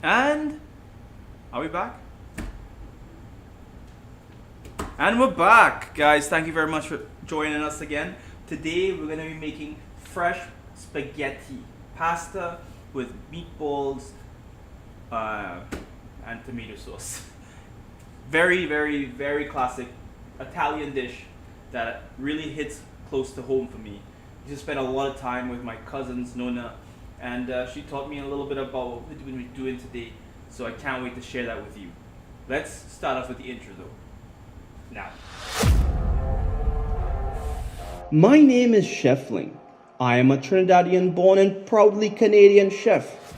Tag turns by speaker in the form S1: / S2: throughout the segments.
S1: And are we back? And we're back, guys. Thank you very much for joining us again. Today we're going to be making fresh spaghetti pasta with meatballs and tomato sauce. Very, very, very classic Italian dish that really hits close to home for me. I used to spend a lot of time with my cousins, Nona, and she taught me a little bit about what we're going to be doing today. So I can't wait to share that with you. Let's start off with the intro though. Now. My name is Chef Ling. I am a Trinidadian born and proudly Canadian chef.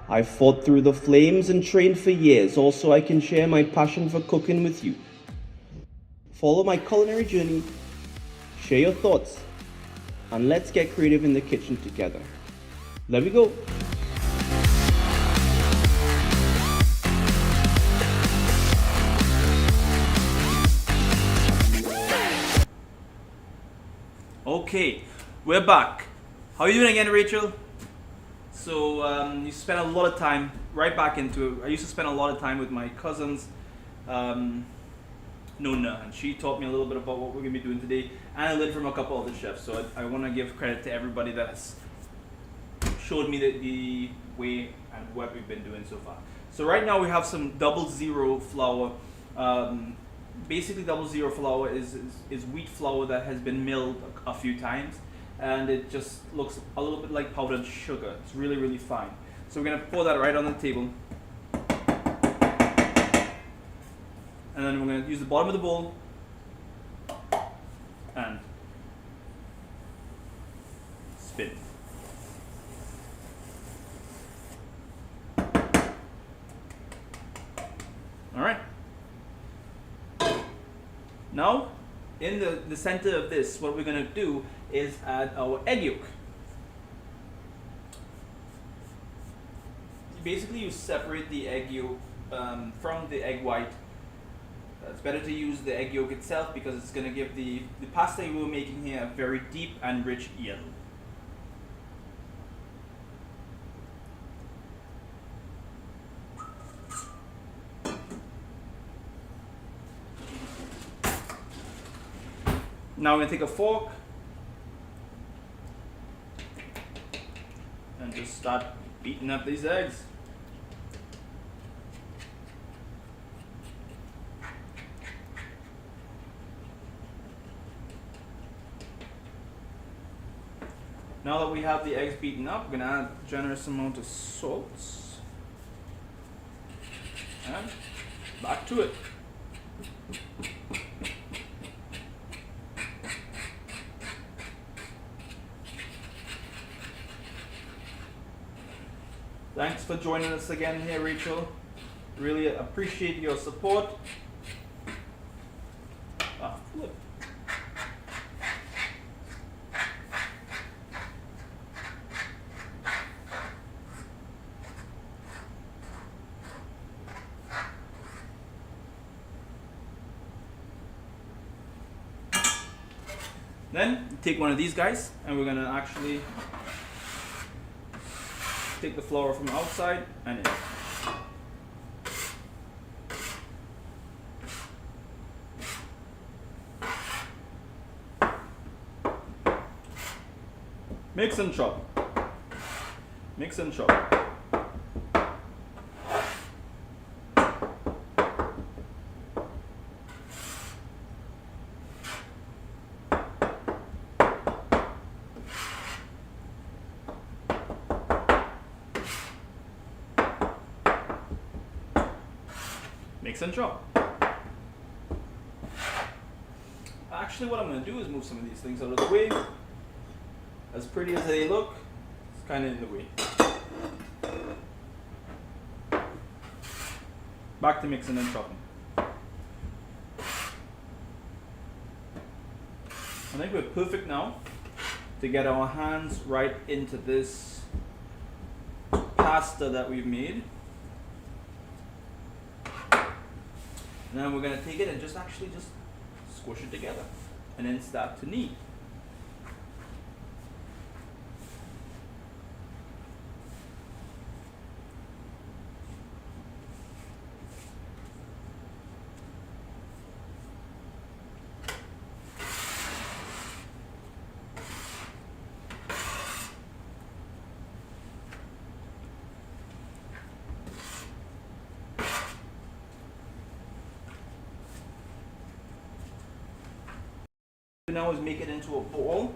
S1: I fought through the flames and trained for years, also I can share my passion for cooking with you. Follow my culinary journey, share your thoughts, and let's get creative in the kitchen together. Let me go. Okay, we're back. How are you doing again, Rachel? So you spent a lot of time right back into it. I used to spend a lot of time with my cousins, Nona, and she taught me a little bit about what we're gonna be doing today, and I learned from a couple other chefs. So I want to give credit to everybody that has showed me the way and what we've been doing so far. So right now we have some 00 flour. Basically 00 flour is wheat flour that has been milled a few times, and it just looks a little bit like powdered sugar. It's really, really fine. So we're gonna pour that right on the table, and then we're gonna use the bottom of the bowl and spin. All right. Now, in the center of this, what we're going to do is add our egg yolk. Basically, you separate the egg yolk from the egg white. It's better to use the egg yolk itself because it's going to give the pasta we're making here a very deep and rich yellow. Now we're going to take a fork and just start beating up these eggs. Now that we have the eggs beaten up, we're going to add a generous amount of salt and back to it. Thanks for joining us again here, Rachel. Really appreciate your support. Flip. Then take one of these guys, and we're gonna actually take the flour from outside and in. Mix and chop. Mix and chop. Mix and chop. Actually, what I'm going to do is move some of these things out of the way. As pretty as they look, it's kind of in the way. Back to mixing and chopping. I think we're perfect now to get our hands right into this pasta that we've made. And then we're going to take it and just squish it together and then start to knead. Now is make it into a ball.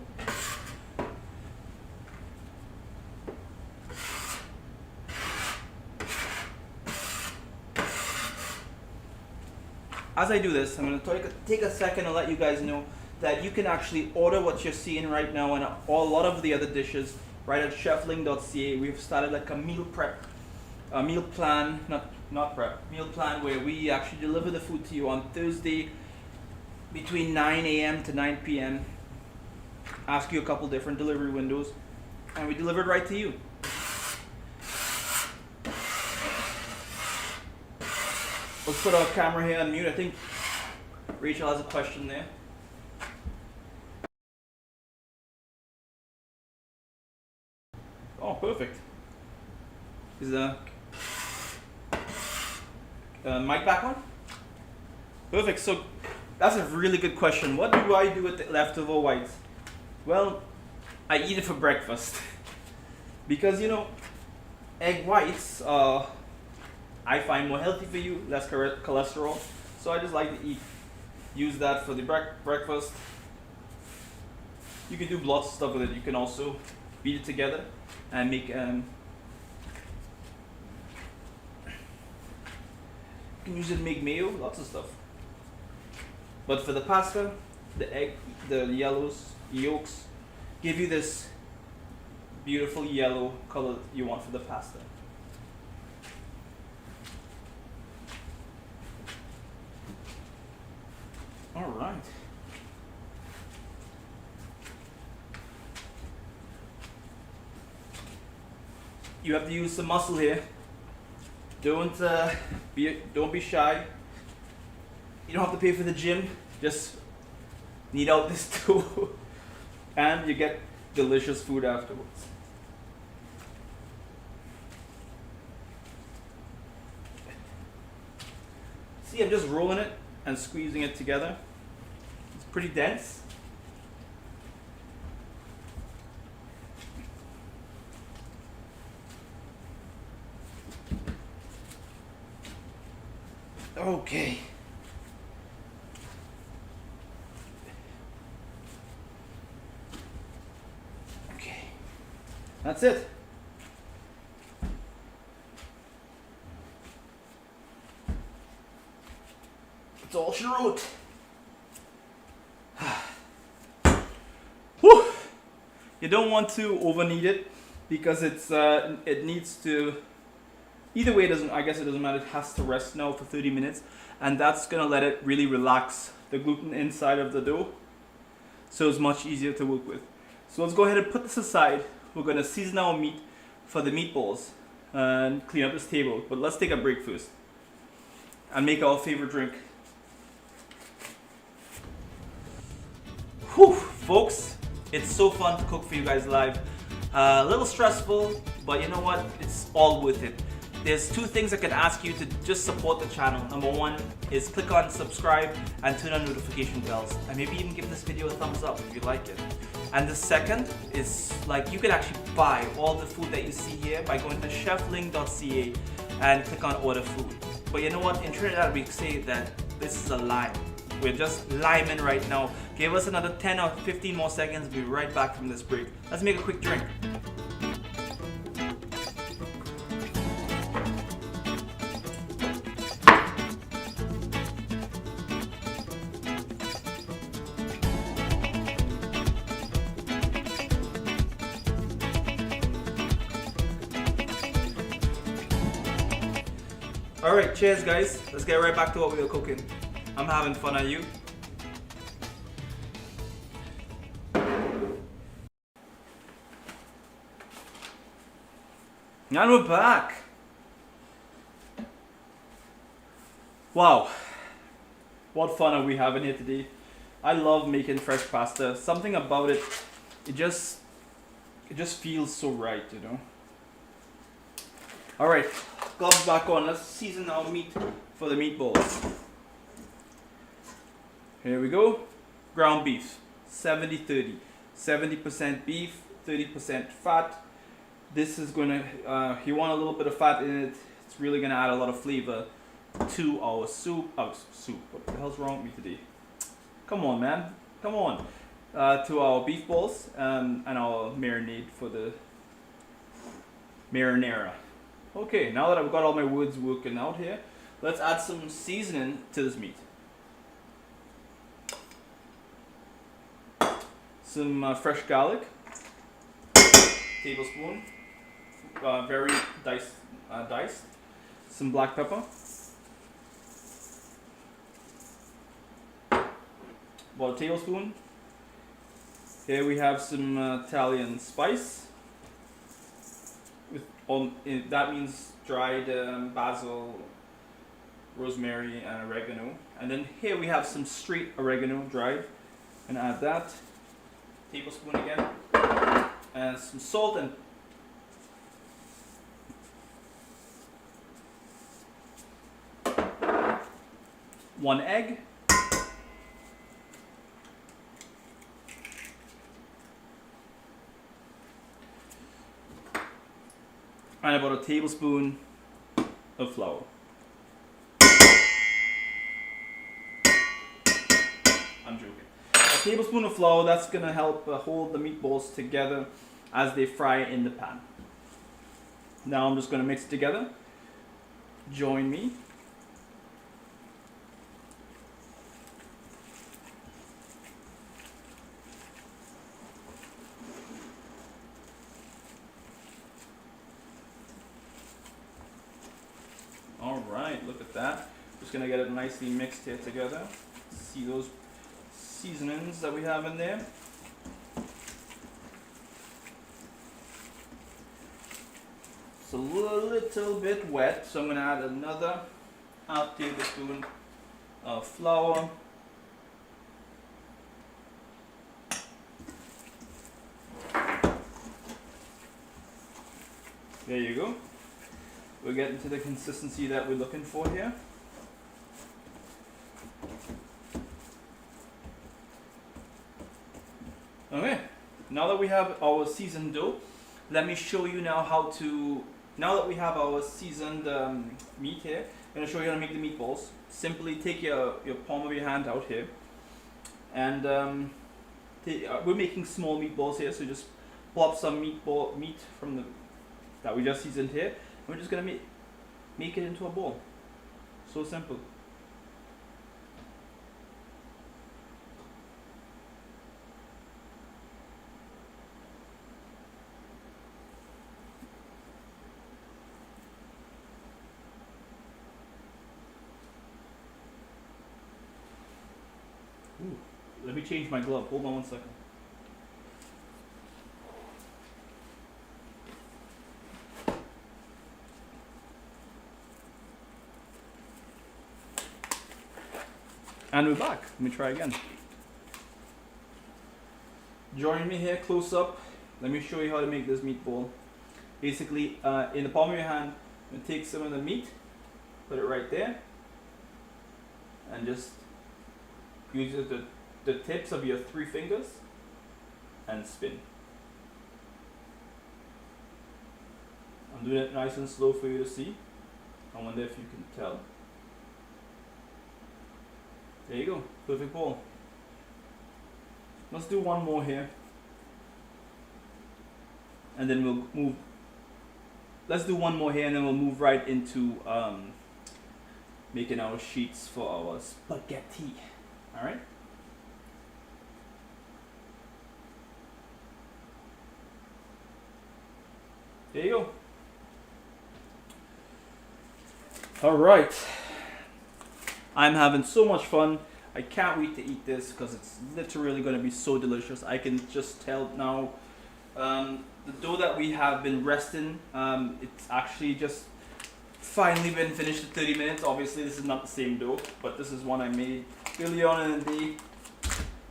S1: As I do this, I'm going to take a second and let you guys know that you can actually order what you're seeing right now and a lot of the other dishes right at chefling.ca. We've started like a meal prep, a meal plan, not prep, meal plan where we actually deliver the food to you on Thursday between 9 a.m. to 9 p.m. Ask you a couple different delivery windows and we deliver it right to you. Let's put our camera here on mute. I think Rachel has a question there. Oh, perfect. Is the mic back on? Perfect. So that's a really good question. What do I do with the leftover whites? Well, I eat it for breakfast because egg whites I find more healthy for you, less cholesterol. So I just like to use that for the breakfast. You can do lots of stuff with it. You can also beat it together and make you can use it to make mayo, lots of stuff. But for the pasta, the egg, the yolks give you this beautiful yellow color you want for the pasta. All right. You have to use some muscle here. Don't be shy. You don't have to pay for the gym. Just knead out this dough, and you get delicious food afterwards. See, I'm just rolling it and squeezing it together. It's pretty dense. Okay. Okay. That's it. That's all she wrote. Whew. You don't want to over knead it because it needs to. Either way, I guess it doesn't matter. It has to rest now for 30 minutes, and that's gonna let it really relax the gluten inside of the dough, so it's much easier to work with. So let's go ahead and put this aside. We're gonna season our meat for the meatballs and clean up this table. But let's take a break first and make our favorite drink. Whew, folks, it's so fun to cook for you guys live. A little stressful, but you know what? It's all worth it. There's two things I can ask you to just support the channel. Number one is click on subscribe and turn on notification bells, and maybe even give this video a thumbs up if you like it. And the second is you can actually buy all the food that you see here by going to chefling.ca and click on order food. But you know what? In Trinidad we say that this is a lime. We're just liming right now. Give us another 10 or 15 more seconds. We'll be right back from this break. Let's make a quick drink. Alright, cheers guys. Let's get right back to what we were cooking. I'm having fun, are you? And we're back. Wow. What fun are we having here today? I love making fresh pasta. Something about it, it just feels so right, you know? Alright, gloves back on. Let's season our meat for the meatballs. Here we go. Ground beef, 70-30. 70% beef, 30% fat. This is gonna, you want a little bit of fat in it. It's really gonna add a lot of flavor to our soup. Oh, soup. What the hell's wrong with me today? Come on, man. Come on. to our beef balls and our marinade for the marinara. Okay, now that I've got all my words working out here, let's add some seasoning to this meat. Some fresh garlic, tablespoon, very diced. Some black pepper, about a tablespoon. Here we have some Italian spice. That means dried basil, rosemary, and oregano. And then here we have some straight oregano dried, and add that. Tablespoon again, and some salt and one egg. And about a tablespoon of flour. I'm joking. A tablespoon of flour, that's going to help hold the meatballs together as they fry in the pan. Now I'm just going to mix it together. Join me. Alright, look at that. Just going to get it nicely mixed here together. See those seasonings that we have in there. It's a little bit wet, so I'm going to add another half tablespoon of flour. There you go. We're getting to the consistency that we're looking for here. Okay, now that we have our seasoned dough, let me show you now how to, now that we have our seasoned meat here, I'm going to show you how to make the meatballs. Simply take your palm of your hand out here, and we're making small meatballs here, so just pull up some meat from that we just seasoned here, and we're just going to make it into a ball. So simple. Ooh, let me change my glove. Hold on 1 second. And we're back. Let me try again. Join me here close up. Let me show you how to make this meatball. Basically, in the palm of your hand, you take some of the meat, put it right there, and just use the tips of your 3 fingers and spin. I'm doing it nice and slow for you to see. I wonder if you can tell. There you go, perfect ball. Let's do one more here. And then we'll move. Let's do one more here and then we'll move right into making our sheets for our spaghetti. Alright? There you go. Alright. I'm having so much fun. I can't wait to eat this because it's literally going to be so delicious. I can just tell now. The dough that we have been resting, it's actually just finally been finished in 30 minutes. Obviously this is not the same dough, but this is one I made early on in the day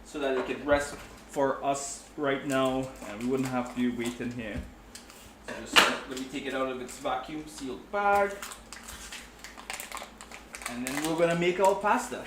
S1: so that it could rest for us right now and we wouldn't have to be waiting here. So just let me take it out of its vacuum sealed bag. And then we're gonna make our pasta.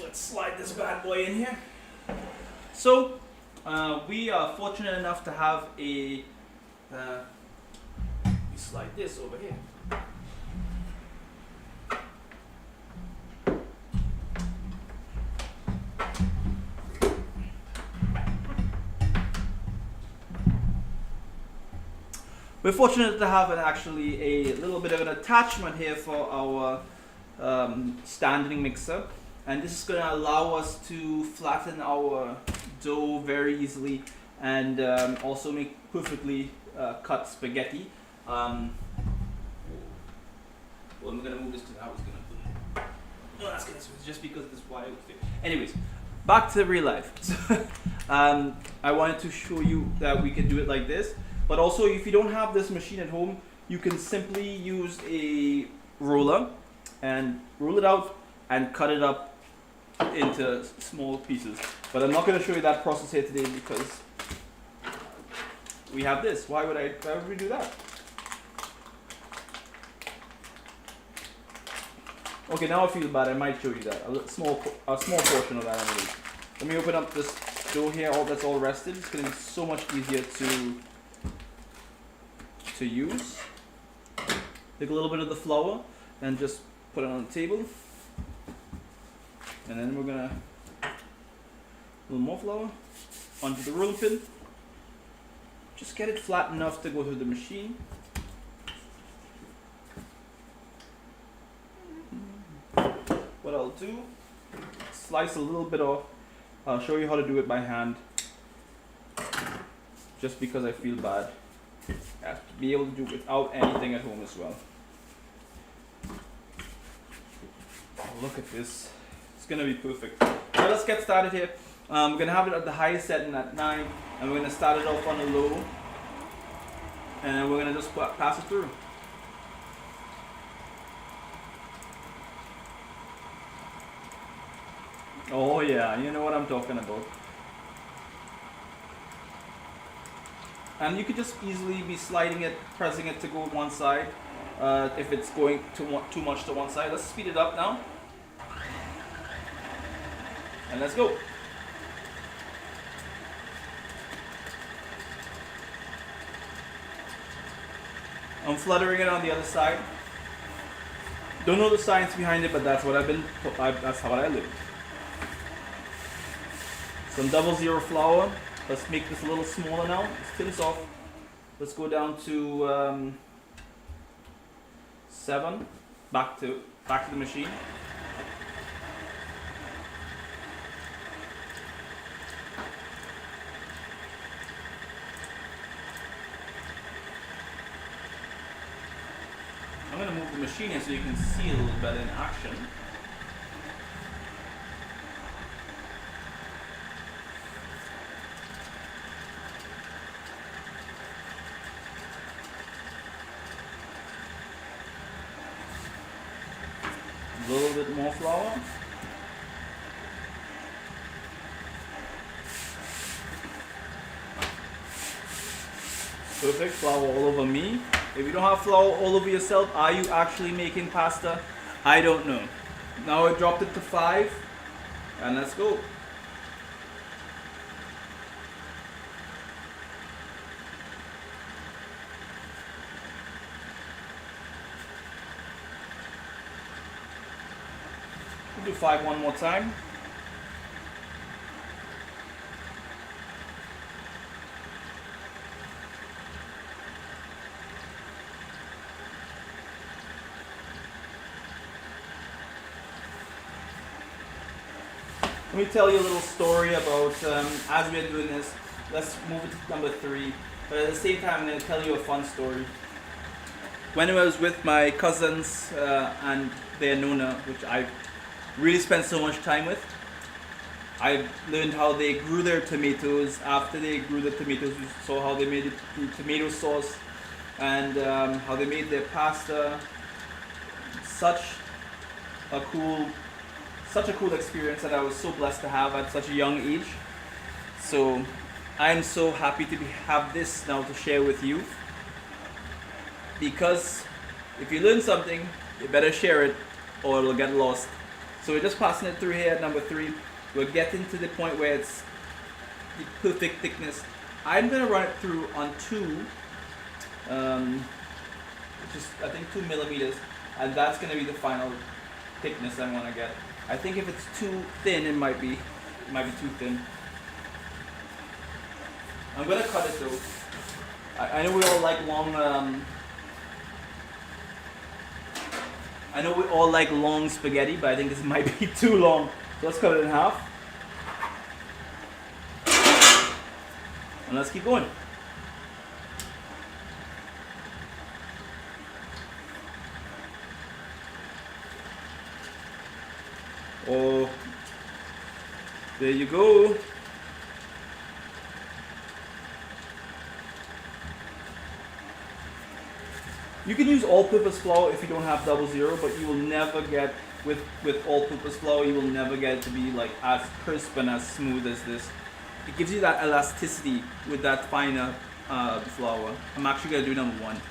S1: let's slide this bad boy in here. So we are fortunate enough to have a we slide this over here. We're fortunate to have actually a little bit of an attachment here for our standing mixer, and this is going to allow us to flatten our dough very easily and also make perfectly cut spaghetti. Well, I'm going to move this to that. No, that's going to switch just because this wire would fit. Anyways, back to real life. I wanted to show you that we can do it like this. But also, if you don't have this machine at home, you can simply use a roller and roll it out and cut it up into small pieces. But I'm not going to show you that process here today because we have this. Why would we do that? Okay, now I feel bad. I might show you that. A small portion of that anyway. Let me open up this dough here. All that's all rested. It's going to be so much easier to use. Take a little bit of the flour and just put it on the table, and then we're gonna a little more flour onto the rolling pin. Just get it flat enough to go through the machine. What I'll do, slice a little bit off. I'll show you how to do it by hand, just because I feel bad. I have to be able to do it without anything at home as well. Oh, look at this. It's going to be perfect. Now let's get started here. We're going to have it at the highest setting at 9, and we're going to start it off on a low, and we're going to just pass it through. Oh yeah, you know what I'm talking about. And you could just easily be sliding it, pressing it to go one side if it's going too much to one side. Let's speed it up now. And let's go. I'm fluttering it on the other side. Don't know the science behind it, but that's what that's how I live. Some 00 flour. Let's make this a little smaller now. Let's thin this off. Let's go down to 7. Back to the machine. I'm going to move the machine in so you can see a little better in action. A little bit more flour. Perfect, flour all over me. If you don't have flour all over yourself, are you actually making pasta? I don't know. Now I dropped it to 5, and let's go. We'll do 5 one more time. Let me tell you a little story about, as we're doing this, let's move it to number 3, but at the same time I'm going to tell you a fun story. When I was with my cousins and their Nona, which I really spent so much time with, I learned how they grew their tomatoes. After they grew the tomatoes, we saw how they made the tomato sauce and how they made their pasta. Such a cool experience that I was so blessed to have at such a young age. So I'm so happy to have this now to share with you, because if you learn something, you better share it or it'll get lost. So we're just passing it through here at number 3. We're getting to the point where it's the perfect thickness. I'm gonna run it through on 2, which is I think 2 millimeters, and that's gonna be the final thickness I want to get. I think if it's too thin, it might be too thin. I'm gonna cut it though. I know we all like long. I know we all like long spaghetti, but I think this might be too long. So let's cut it in half. And let's keep going. Oh, there you go. You can use all-purpose flour if you don't have 00, but you will never get with all-purpose flour. You will never get it to be like as crisp and as smooth as this. It gives you that elasticity with that finer flour. I'm actually gonna do number 1.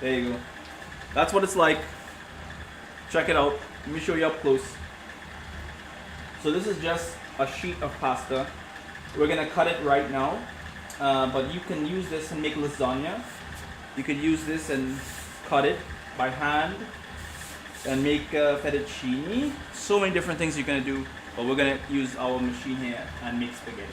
S1: There you go. That's what it's like. Check it out. Let me show you up close. So this is just a sheet of pasta. We're gonna cut it right now, but you can use this and make lasagna. You can use this and cut it by hand and make fettuccine. So many different things you're gonna do, but we're gonna use our machine here and make spaghetti.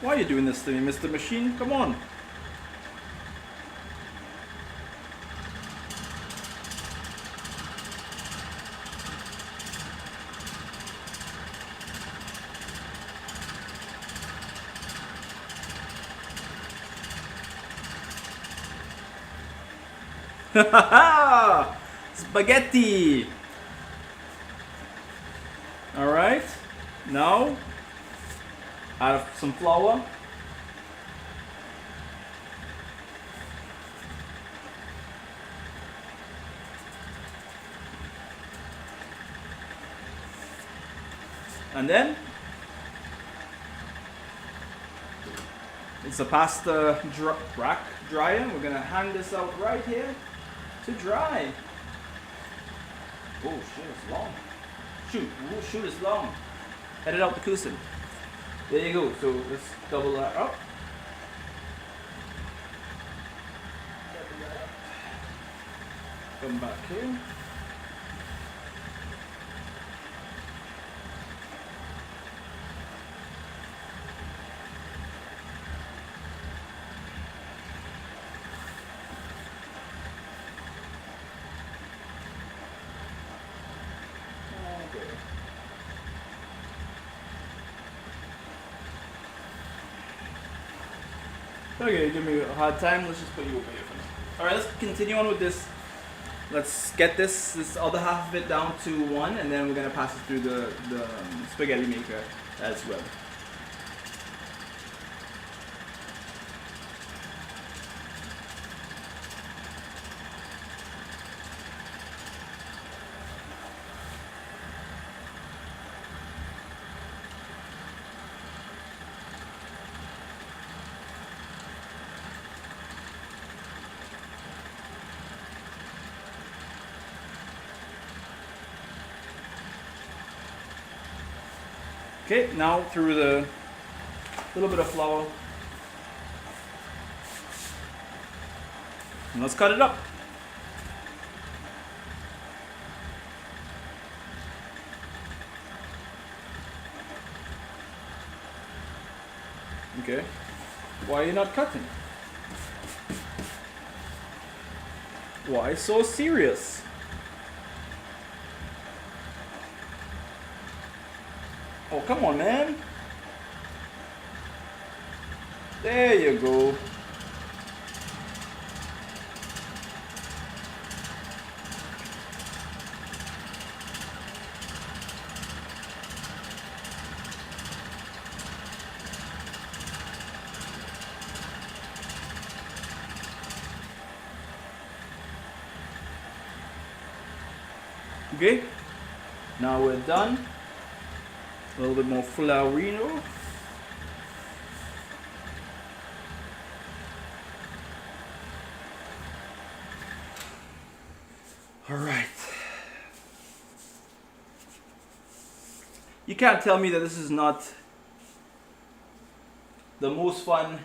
S1: Why are you doing this to me, Mr. Machine? Come on. Spaghetti! Alright, now add some flour. And then it's a pasta rack dryer. We're gonna hang this out right here to dry. Oh shit, it's long. Shoot, it's long. Head it out the cushion. There you go. So let's double that up. Come back here. Okay, give me a hard time. Let's just put you over here for now. Alright, let's continue on with this. Let's get this other half of it down to 1, and then we're going to pass it through the spaghetti maker as well. Okay, now through the little bit of flour. And let's cut it up. Okay, why are you not cutting? Why so serious? Oh, come on, man. There you go. Okay, now we're done. A little bit more flourino. All right. You can't tell me that this is not the most fun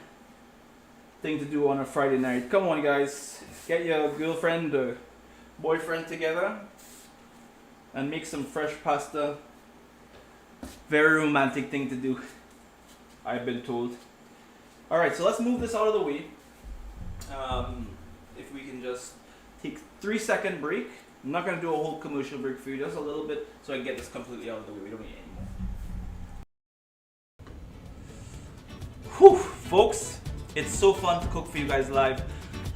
S1: thing to do on a Friday night. Come on, guys. Get your girlfriend or boyfriend together and make some fresh pasta. Very romantic thing to do, I've been told. Alright, so let's move this out of the way. If we can just take 3-second break. I'm not going to do a whole commercial break for you, just a little bit so I can get this completely out of the way. We don't need any more. Whew, folks, it's so fun to cook for you guys live.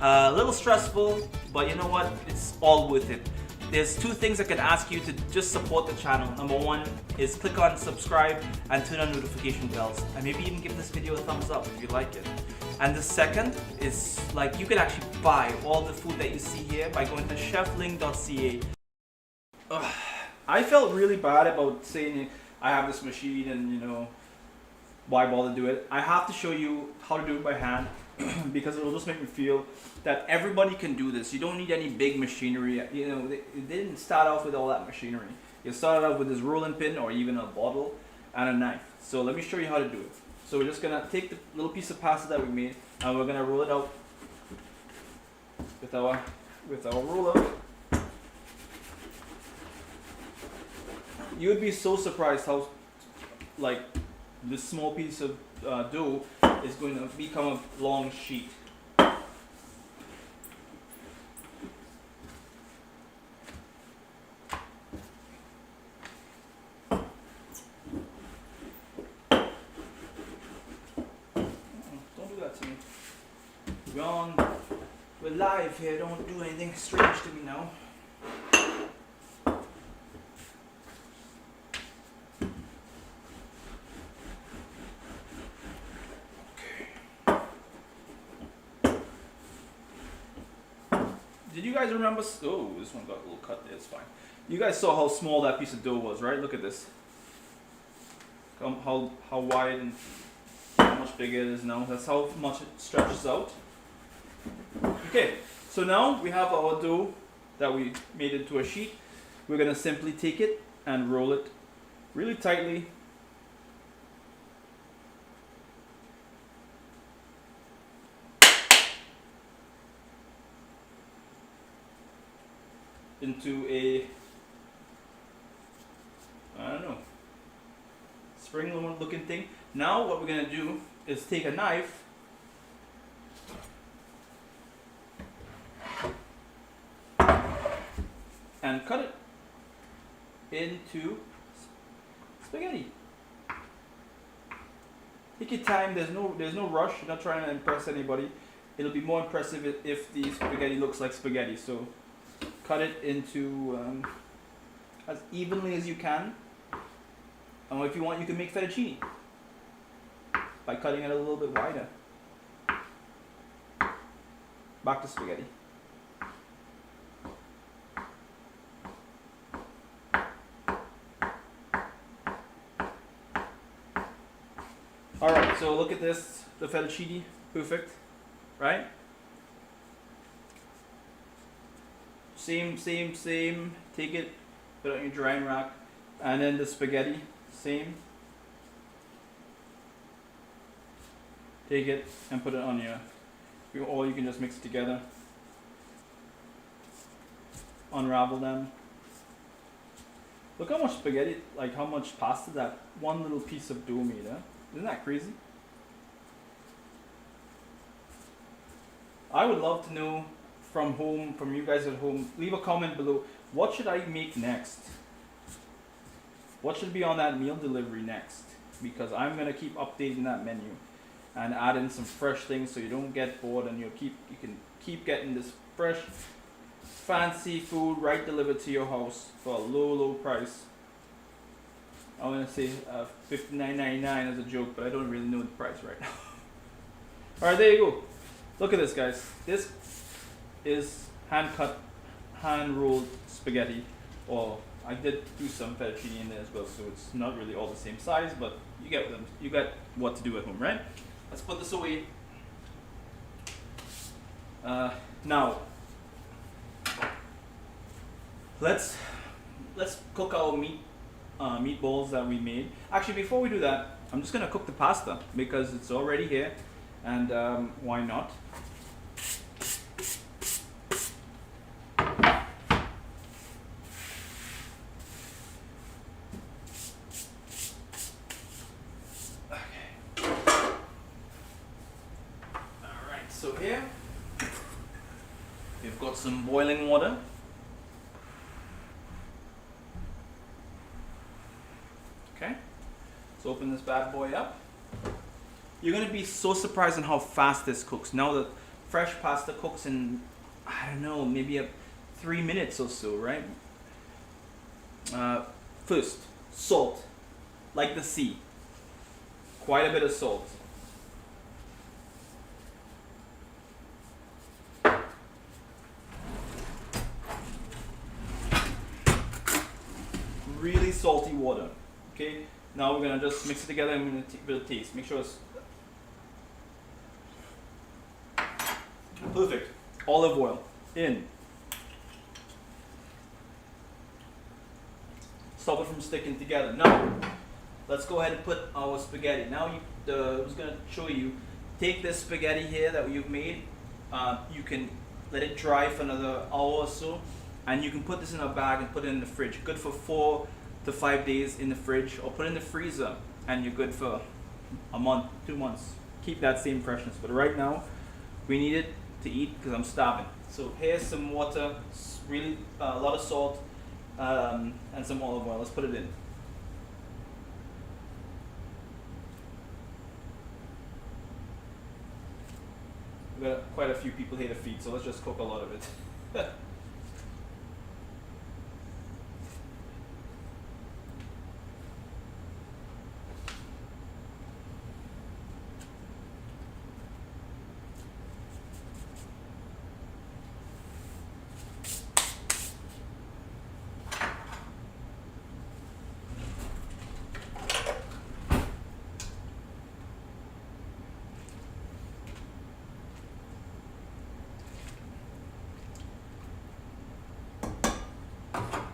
S1: A little stressful, but you know what? It's all worth it. There's 2 things I can ask you to just support the channel. Number 1 is click on subscribe and turn on notification bells, and maybe even give this video a thumbs up if you like it. And the second is, like, you can actually buy all the food that you see here by going to chefling.ca. I felt really bad about saying I have this machine and, you know, why bother do it. I have to show you how to do it by hand because it will just make me feel that everybody can do this. You don't need any big machinery. You know, they didn't start off with all that machinery. You started off with this rolling pin or even a bottle and a knife. So let me show you how to do it. So we're just gonna take the little piece of pasta that we made and we're gonna roll it out with our roller. You would be so surprised how, like, this small piece of dough is going to become a long sheet. We're live here, don't do anything strange to me now. Did you guys remember? Oh, this one got a little cut there, it's fine. You guys saw how small that piece of dough was, right? Look at this. How wide and how much bigger it is now. That's how much it stretches out. Okay, so now we have our dough that we made into a sheet. We're going to simply take it and roll it really tightly. Into a, I don't know, spring looking thing. Now what we're going to do is take a knife and cut it into spaghetti. Take your time. There's no rush. You're not trying to impress anybody. It'll be more impressive if the spaghetti looks like spaghetti. So cut it into as evenly as you can. And if you want, you can make fettuccine by cutting it a little bit wider. Back to spaghetti. Alright, so look at this, the fettuccine, perfect, right? Same, take it, put it on your drying rack, and then the spaghetti, same. Take it and put it on or you can just mix it together. Unravel them. Look how much spaghetti, like how much pasta that one little piece of dough made, huh? Isn't that crazy? I would love to know from you guys at home, leave a comment below, what should I make next? What should be on that meal delivery next? Because I'm gonna keep updating that menu and add in some fresh things so you don't get bored and you can keep getting this fresh, fancy food right delivered to your house for a low price. I'm gonna say $59.99 as a joke, but I don't really know the price right now. Alright, there you go. Look at this, guys. This is hand-cut, hand-rolled spaghetti, Or I did do some fettuccine in there as well, so it's not really all the same size, but you get them. You got what to do at home, right? Let's put this away. Now, let's cook our meatballs that we made. Actually, before we do that, I'm just gonna cook the pasta because it's already here, and why not? So here, we've got some boiling water. Okay, let's open this bad boy up. You're gonna be so surprised on how fast this cooks. Now the fresh pasta cooks in, I don't know, maybe 3 minutes or so, right? First, salt, like the sea. Quite a bit of salt. Really salty water. Okay, now we're gonna just mix it together and we're gonna take a bit of taste. Make sure it's perfect. Olive oil in. Stop it from sticking together. Now, let's go ahead and put our spaghetti. Now, I was gonna show you. Take this spaghetti here that you've made. You can let it dry for another hour or so. And you can put this in a bag and put it in the fridge. Good for 4 to 5 days in the fridge, or put it in the freezer and you're good for a month, 2 months. Keep that same freshness. But right now, we need it to eat because I'm starving. So here's some water, really a lot of salt, and some olive oil. Let's put it in. We've got quite a few people here to feed, so let's just cook a lot of it.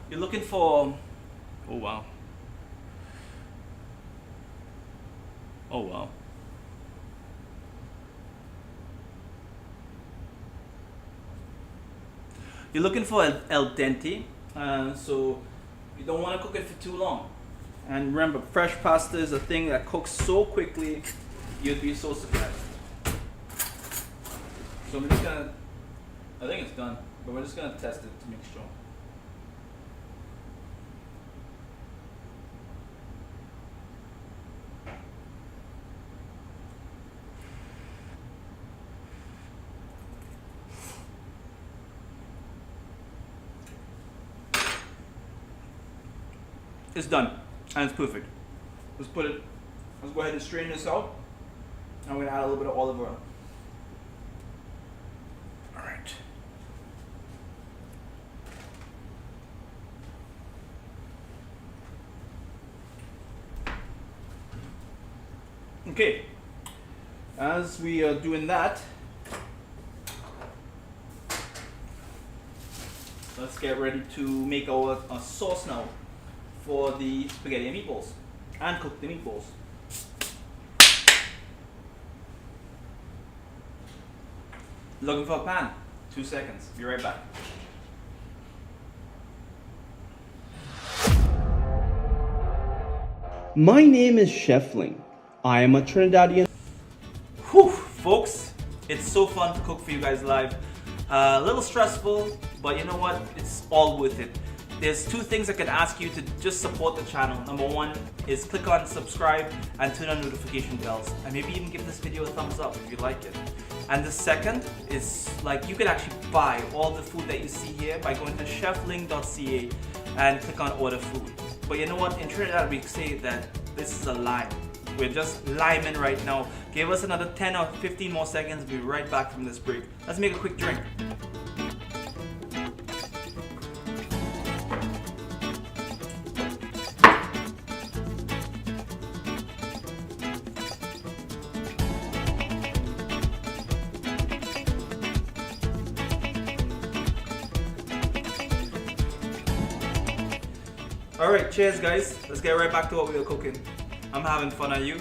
S1: You're looking for, oh wow. Oh wow. You're looking for al dente, so you don't want to cook it for too long. And remember, fresh pasta is a thing that cooks so quickly, you'd be so surprised. So I'm just gonna, I think it's done, but we're just gonna test it to make sure. It's done, and it's perfect. Let's go ahead and strain this out. I'm gonna add a little bit of olive oil. All right. Okay, as we are doing that, let's get ready to make our sauce now for the spaghetti and meatballs, and cook the meatballs. Looking for a pan? 2 seconds. Be right back.
S2: My name is Chef Ling. I am a Trinidadian.
S1: Whew, folks, it's so fun to cook for you guys live. A little stressful, but you know what? It's all worth it. There's 2 things I can ask you to just support the channel. Number 1 is click on subscribe and turn on notification bells, and maybe even give this video a thumbs up if you like it. And the second is, like, you can actually buy all the food that you see here by going to chefling.ca and click on order food. But you know what? In Trinidad we say that this is a lime. We're just liming right now. Give us another 10 or 15 more seconds. We'll be right back from this break. Let's make a quick drink. Alright, cheers guys. Let's get right back to what we were cooking. I'm having fun, are you?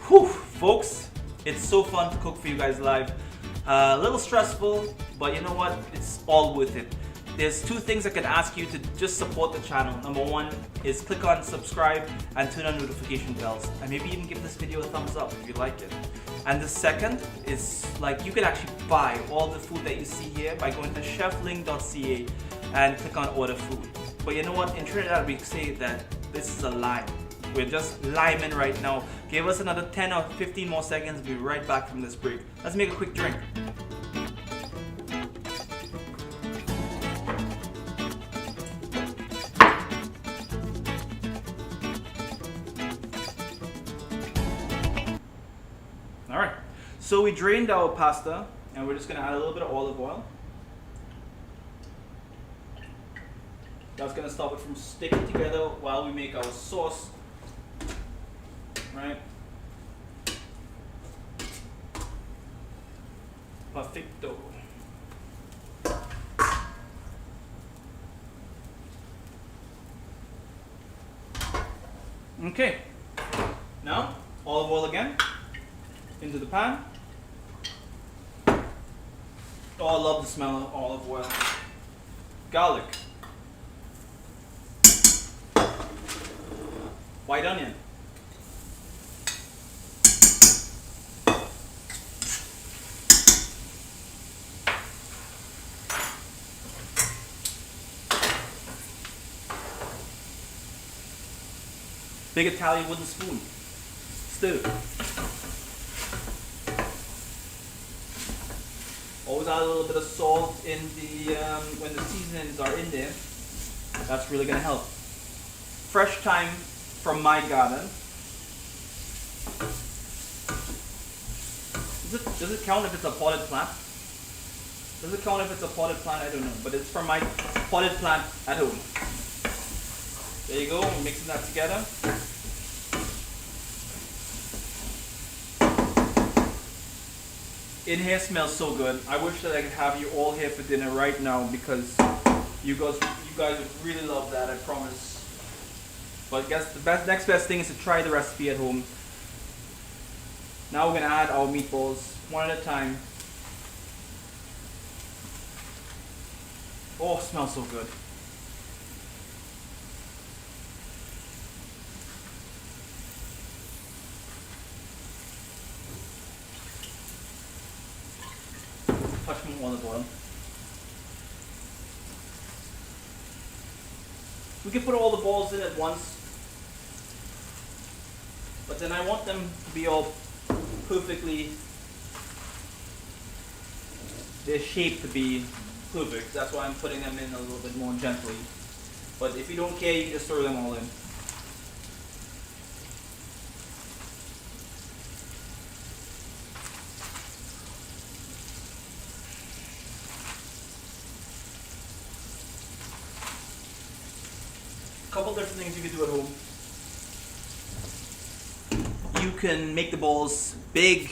S1: Whew, folks, it's so fun to cook for you guys live. A little stressful, but you know what? It's all worth it. There's two things I can ask you to just support the channel. Number one is click on subscribe and turn on notification bells. And maybe even give this video a thumbs up if you like it. And the second is like you can actually buy all the food that you see here by going to chefling.ca and click on order food. But you know what? In Trinidad we say that this is a lime. We're just liming right now. Give us another 10 or 15 more seconds. We'll be right back from this break. Let's make a quick drink. Alright, so we drained our pasta and we're just going to add a little bit of olive oil. That's going to stop it from sticking together while we make our sauce. Right? Perfecto. Okay, now olive oil again into the pan. Oh, I love the smell of olive oil. Garlic. White onion. Big Italian wooden spoon. Stew. Always add a little bit of salt in the when the seasonings are in there. That's really gonna help. Fresh thyme from my garden. Does it count if it's a potted plant? Does it count if it's a potted plant? I don't know, but it's from my potted plant at home. There you go, we're mixing that together. In here smells so good. I wish that I could have you all here for dinner right now because you guys would really love that, I promise. But I guess the next best thing is to try the recipe at home. Now we're gonna add our meatballs one at a time. Oh, it smells so good. Touch more olive oil. We can put all the balls in at once, but then I want them to be all perfectly, their shape to be perfect. That's why I'm putting them in a little bit more gently. But if you don't care, you can just throw them all in. Couple different things you can do at home. You can make the balls big,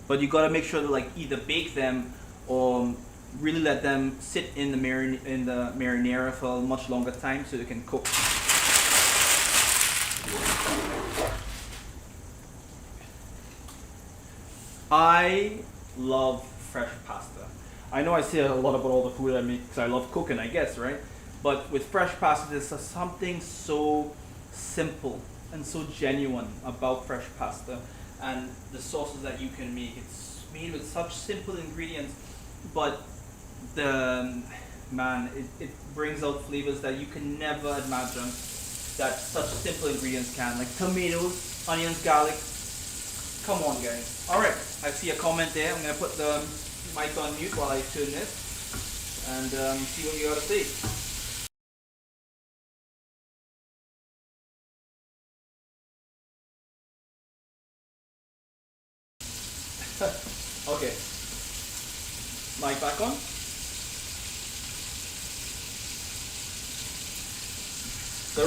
S1: but you gotta make sure to like either bake them or really let them sit in the marinara for a much longer time so they can cook. I love fresh pasta. I know I say a lot about all the food I make because I love cooking, I guess, right? But with fresh pasta, there's something so simple and so genuine about fresh pasta and the sauces that you can make. It's made with such simple ingredients, but it brings out flavors that you can never imagine that such simple ingredients can. Like tomatoes, onions, garlic. Come on, guys. All right, I see a comment there. I'm gonna put the mic on mute while I turn this and see what you gotta say. Okay, mic back on. The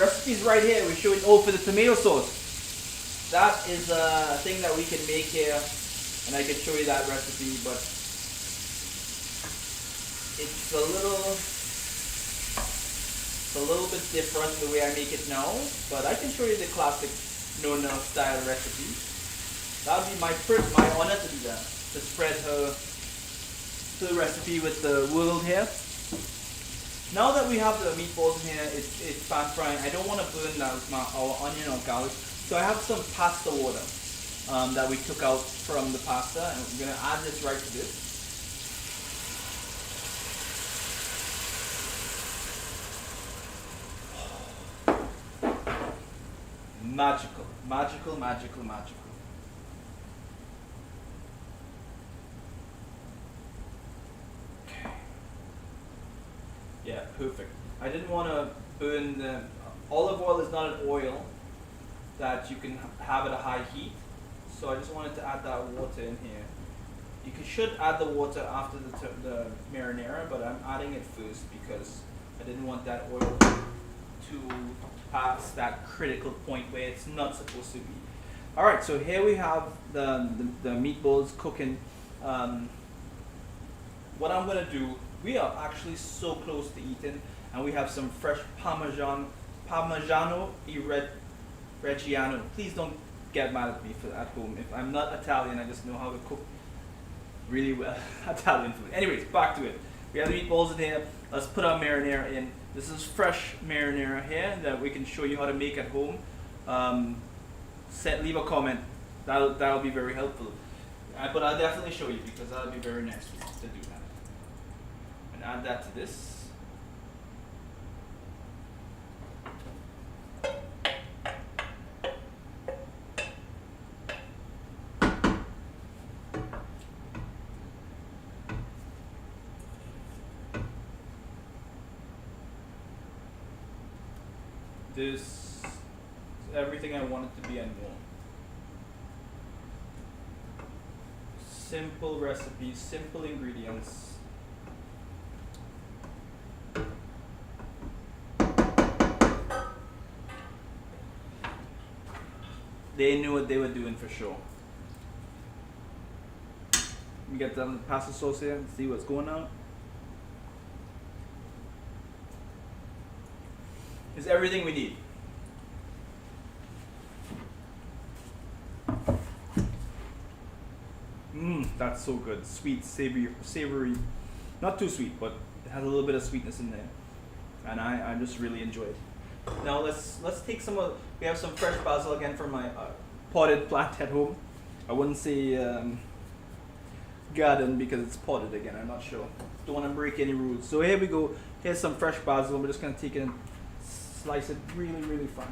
S1: recipe's right here. We're showing for the tomato sauce. that is a thing that we can make here, and I can show you that recipe, but it's a little bit different the way I make it now, but I can show you the classic Nona style recipe. That would be my honor to do that, to spread the recipe with the world here. Now that we have the meatballs in here, it's pan frying. I don't want to burn our onion or garlic, so I have some pasta water that we took out from the pasta, and we're gonna add this right to this. Magical, magical, magical, magical. Okay. Yeah, perfect. I didn't want to burn the olive oil is not an oil that you can have at a high heat, so I just wanted to add that water in here. You should add the water after the marinara, but I'm adding it first because I didn't want that oil to pass that critical point where it's not supposed to be. All right, so here we have the meatballs cooking. What I'm gonna do, we are actually so close to eating, and we have some fresh Parmigiano Reggiano. Please don't get mad at me for at home. If I'm not Italian, I just know how to cook really well Italian food. Anyways, back to it. We have the meatballs in here. Let's put our marinara in. This is fresh marinara here that we can show you how to make at home. Leave a comment. That'll be very helpful. But I'll definitely show you because that'll be very nice to do that. And add that to this. This is everything I want it to be and more. Simple recipe, simple ingredients. They knew what they were doing for sure. We get the pasta sauce here and see what's going on. It's everything we need. That's so good. Sweet, savory. Not too sweet, but it has a little bit of sweetness in there. And I just really enjoy it. Now let's take some of, we have some fresh basil again from my potted plant at home. I wouldn't say garden because it's potted again, I'm not sure. Don't want to break any rules. So here we go. Here's some fresh basil. We're just going to take it and slice it really, really fine.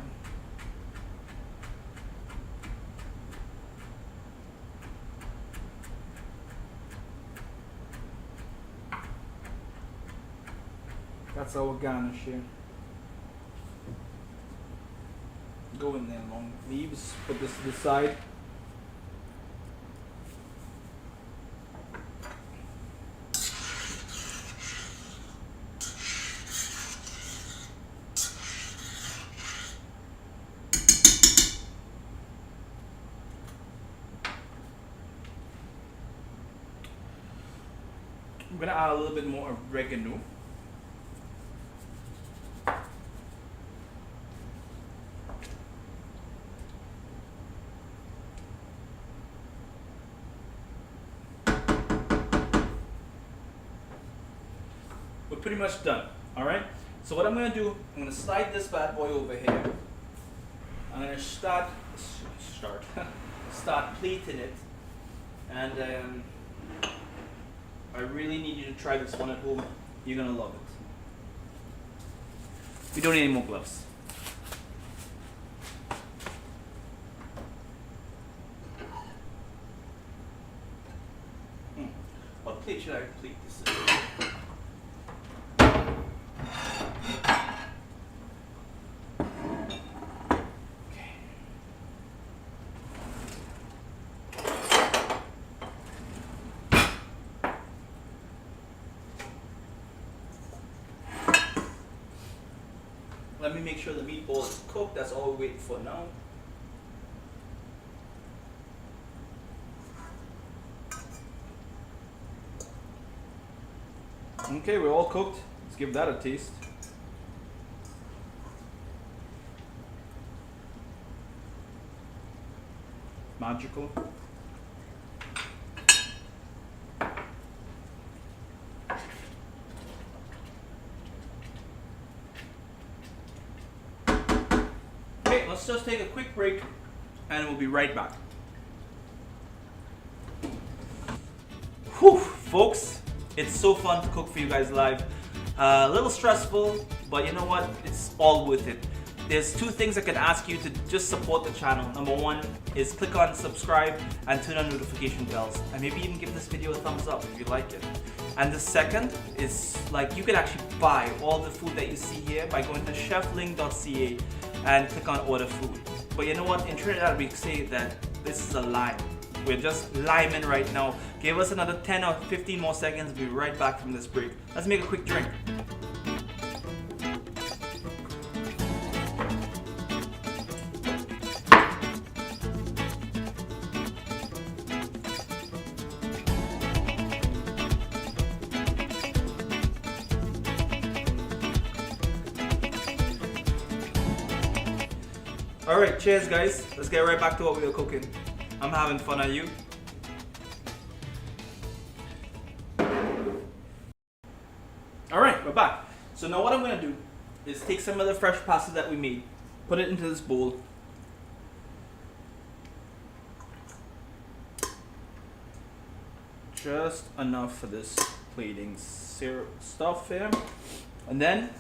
S1: That's our garnish here. Go in there, long leaves. Put this to the side. I'm gonna add a little bit more oregano. We're pretty much done. All right. So what I'm gonna do, I'm gonna slide this bad boy over here. I'm gonna start plating it, and I really need you to try this one at home. You're gonna love it. We don't need any more gloves. What plate should I plate this in? Let me make sure the meatball is cooked. That's all we wait for now. Okay, we're all cooked. Let's give that a taste. Magical. Okay, let's just take a quick break and we'll be right back. Whew, folks, it's so fun to cook for you guys live. A little stressful, but you know what? It's all worth it. There's two things I can ask you to just support the channel. Number one is click on subscribe and turn on notification bells, and maybe even give this video a thumbs up if you like it. And the second is, like, you can actually buy all the food that you see here by going to chefling.ca and click on order food. But you know what? In Trinidad we say that this is a lime. We're just liming right now. Give us another 10 or 15 more seconds. We'll be right back from this break. Let's make a quick drink. Alright, cheers guys. Let's get right back to what we were cooking. I'm having fun, are you? Alright, we're back. So now what I'm going to do is take some of the fresh pasta that we made, put it into this bowl. Just enough for this plating syrup stuff here. And then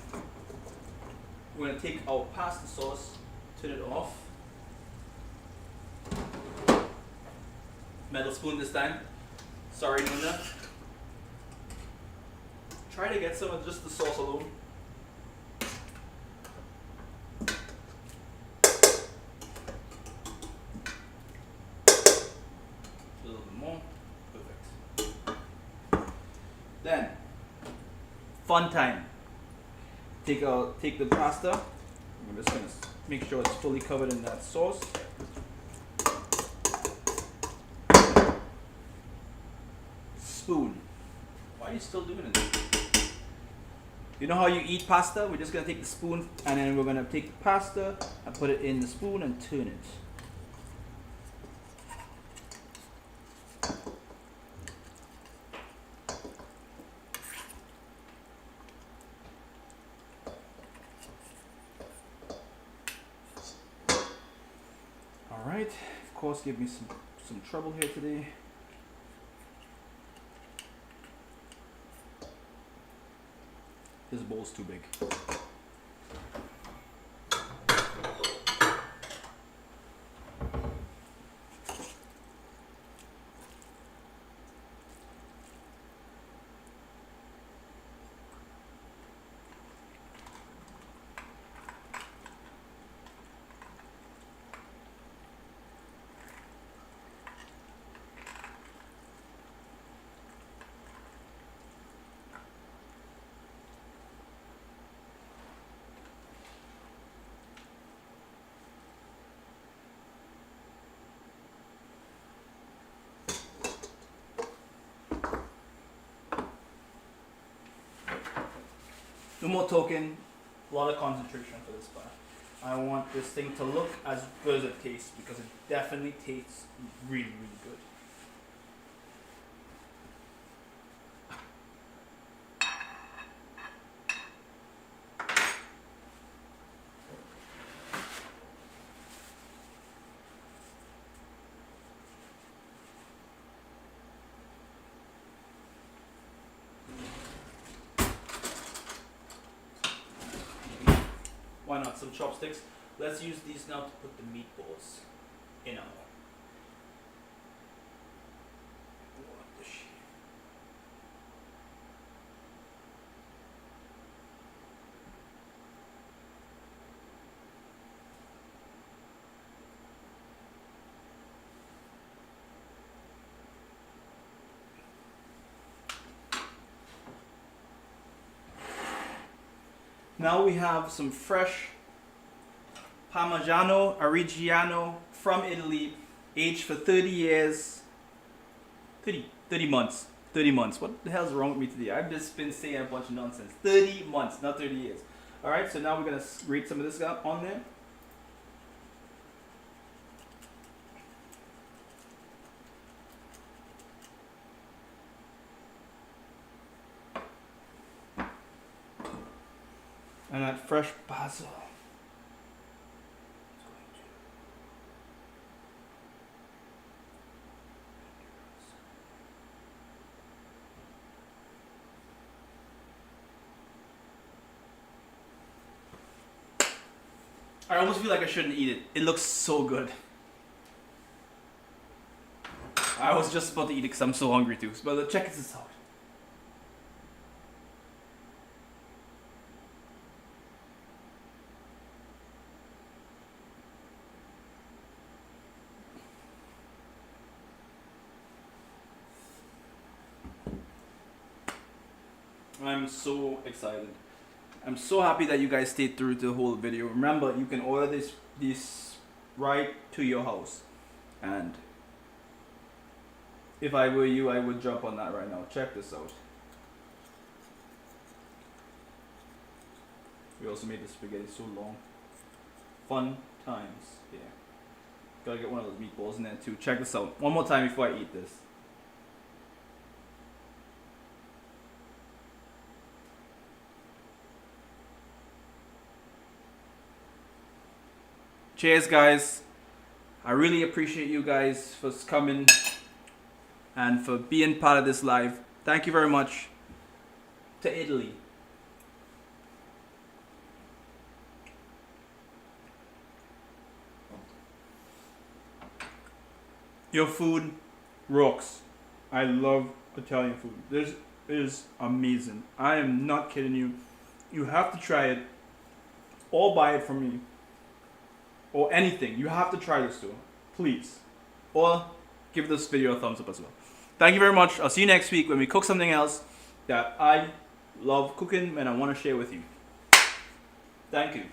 S1: we're going to take our pasta sauce, turn it off. Metal spoon this time. Sorry, Nuna. Try to get some of just the sauce alone. A little bit more. Perfect. Then, fun time. Take the pasta. I'm just gonna make sure it's fully covered in that sauce. Spoon. Why are you still doing it? You know how you eat pasta? We're just gonna take the spoon and then we're gonna take the pasta and put it in the spoon and turn it. Alright, of course give me some trouble here today. This bowl's too big. No more talking, a lot of concentration for this part. I want this thing to look as good as it tastes because it definitely tastes really, really good. Why not some chopsticks? Let's use these now to put the meatballs in our dish. Now we have some fresh Parmigiano Reggiano from Italy, aged for 30 years, 30 months. 30 months. What the hell's wrong with me today? I've just been saying a bunch of nonsense. 30 months, not 30 years. Alright, so now we're going to grate some of this up on there. And that fresh basil. I almost feel like I shouldn't eat it. It looks so good. I was just about to eat it because I'm so hungry too. But check this out. I'm so excited. I'm so happy that you guys stayed through the whole video. Remember, you can order this right to your house. And if I were you, I would jump on that right now. Check this out. We also made the spaghetti so long. Fun times. Yeah. Gotta get one of those meatballs in there too. Check this out. One more time before I eat this. Cheers, guys. I really appreciate you guys for coming and for being part of this live. Thank you very much. To Italy. Your food rocks. I love Italian food. This is amazing. I am not kidding you. You have to try it. Or buy it from me. Or anything. You have to try this too. Please. Or give this video a thumbs up as well. Thank you very much. I'll see you next week when we cook something else that I love cooking and I want to share with you. Thank you.